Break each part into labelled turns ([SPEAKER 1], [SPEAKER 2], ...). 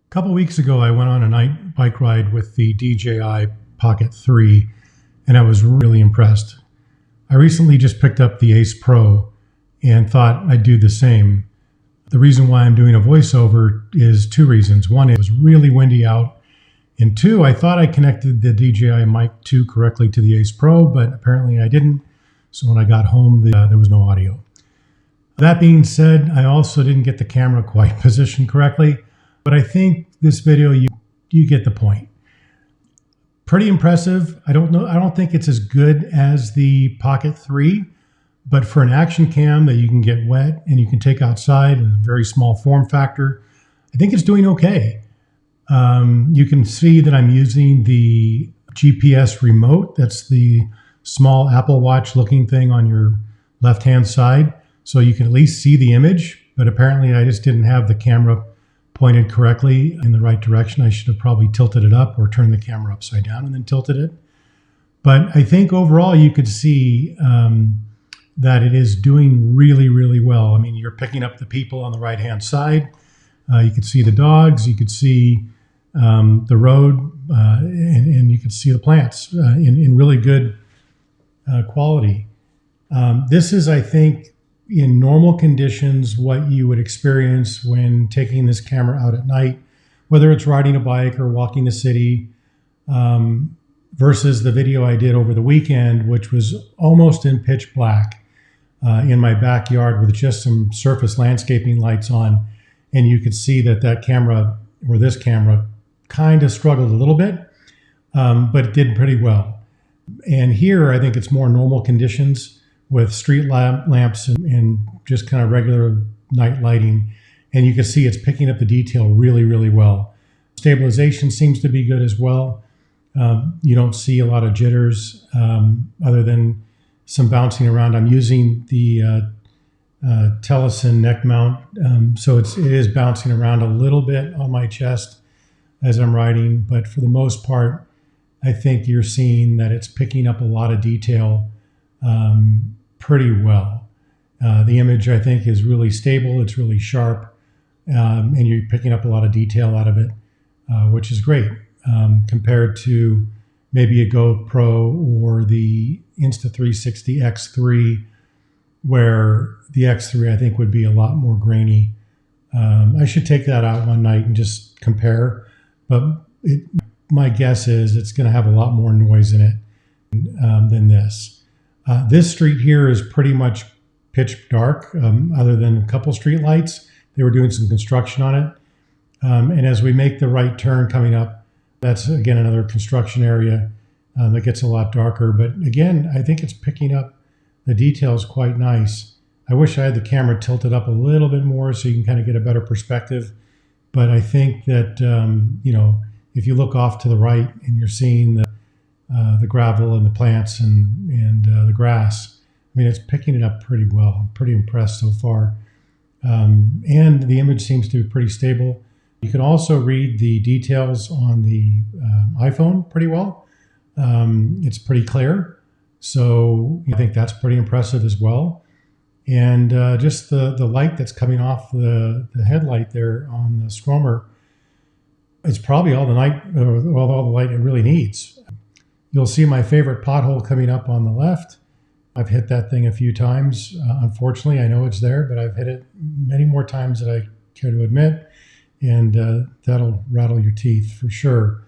[SPEAKER 1] A couple weeks ago, I went on a night bike ride with the DJI Pocket 3, and I was really impressed. I recently just picked up the Ace Pro and thought I'd do the same. The reason why I'm doing a voiceover is two reasons. One, it was really windy out, and two, I thought I connected the DJI Mic 2 correctly to the Ace Pro, but apparently I didn't. So when I got home, there was no audio. That being said, I also didn't get the camera quite positioned correctly, but I think this video, you get the point. Pretty impressive. I don't think it's as good as the Pocket 3, but for an action cam that you can get wet and you can take outside in a very small form factor, I think it's doing okay. You can see that I'm using the GPS remote. That's the small Apple Watch looking thing on your left-hand side. So you can at least see the image, but apparently I just didn't have the camera pointed correctly in the right direction. I should have probably tilted it up or turned the camera upside down and then tilted it. But I think overall you could see that it is doing really, really well. I mean, you're picking up the people on the right-hand side. You could see the dogs, you could see the road, and you could see the plants in really good quality. This is, I think, in normal conditions, what you would experience when taking this camera out at night, whether it's riding a bike or walking the city, versus the video I did over the weekend, which was almost in pitch black in my backyard with just some surface landscaping lights on. And you could see that camera, or this camera, kind of struggled a little bit, but it did pretty well. And here, I think it's more normal conditions with street lamps and just kind of regular night lighting. And you can see it's picking up the detail really, really well. Stabilization seems to be good as well. You don't see a lot of jitters other than some bouncing around. I'm using the Tellison neck mount, so it is bouncing around a little bit on my chest as I'm riding, but for the most part, I think you're seeing that it's picking up a lot of detail pretty well. The image, I think, is really stable. It's really sharp, and you're picking up a lot of detail out of it, which is great compared to maybe a GoPro or the Insta360 X3, where the X3, I think, would be a lot more grainy. I should take that out one night and just compare, but my guess is it's going to have a lot more noise in it than this. This street here is pretty much pitch dark, other than a couple street lights. They were doing some construction on it. And as we make the right turn coming up, that's again another construction area that gets a lot darker. But again, I think it's picking up the details quite nice. I wish I had the camera tilted up a little bit more so you can kind of get a better perspective. But I think that, if you look off to the right and you're seeing the gravel and the plants and the grass, I mean, it's picking it up pretty well. I'm pretty impressed so far. And the image seems to be pretty stable. You can also read the details on the iPhone pretty well. It's pretty clear. So I think that's pretty impressive as well. And just the light that's coming off the headlight there on the Stromer, it's probably all the light it really needs. You'll see my favorite pothole coming up on the left. I've hit that thing a few times. Unfortunately, I know it's there, but I've hit it many more times than I care to admit, and that'll rattle your teeth for sure.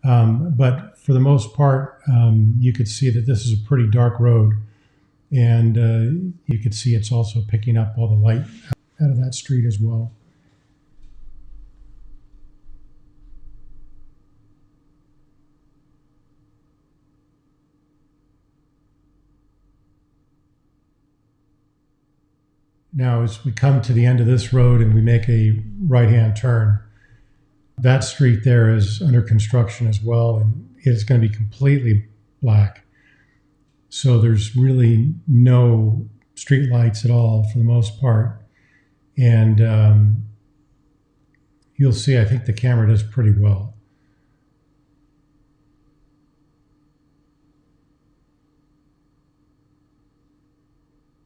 [SPEAKER 1] But for the most part, you could see that this is a pretty dark road, and you could see it's also picking up all the light out of that street as well. Now, as we come to the end of this road and we make a right-hand turn, that street there is under construction as well, and it's going to be completely black. So there's really no street lights at all for the most part. And you'll see, I think the camera does pretty well.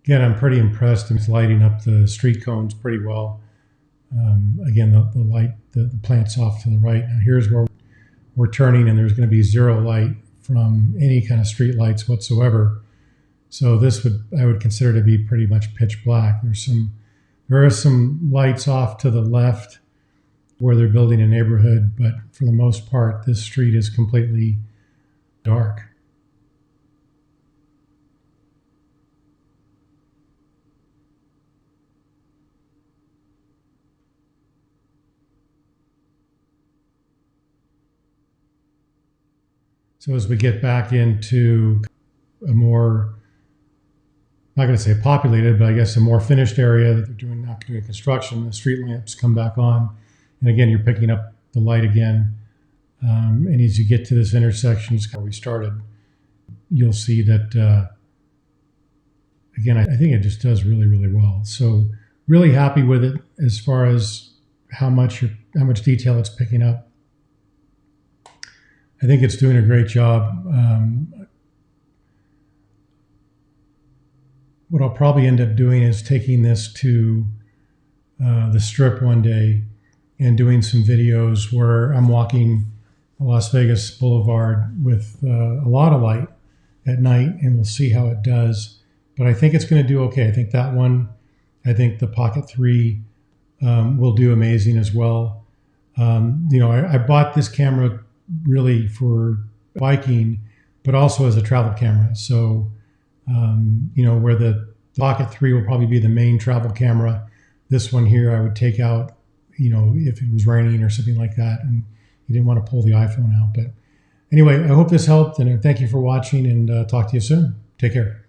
[SPEAKER 1] Again, I'm pretty impressed. It's lighting up the street cones pretty well. Again, the light the plants off to the right. Now here's where we're turning, and there's going to be zero light from any kind of street lights whatsoever. So this I would consider to be pretty much pitch black. There are some lights off to the left where they're building a neighborhood, but for the most part, this street is completely dark. So as we get back into a more, I'm not going to say populated, but I guess a more finished area that they're not doing construction, the street lamps come back on. And again, you're picking up the light again. And as you get to this intersection, it's where we started, you'll see that, again, I think it just does really, really well. So really happy with it as far as how much detail it's picking up. I think it's doing a great job. What I'll probably end up doing is taking this to the Strip one day and doing some videos where I'm walking Las Vegas Boulevard with a lot of light at night, and we'll see how it does. But I think it's going to do okay. I think that one, I think the Pocket 3 will do amazing as well. I bought this camera really for biking, but also as a travel camera. So, where the Pocket 3 will probably be the main travel camera, this one here I would take out, if it was raining or something like that, and you didn't want to pull the iPhone out. But anyway, I hope this helped, and thank you for watching, and talk to you soon. Take care.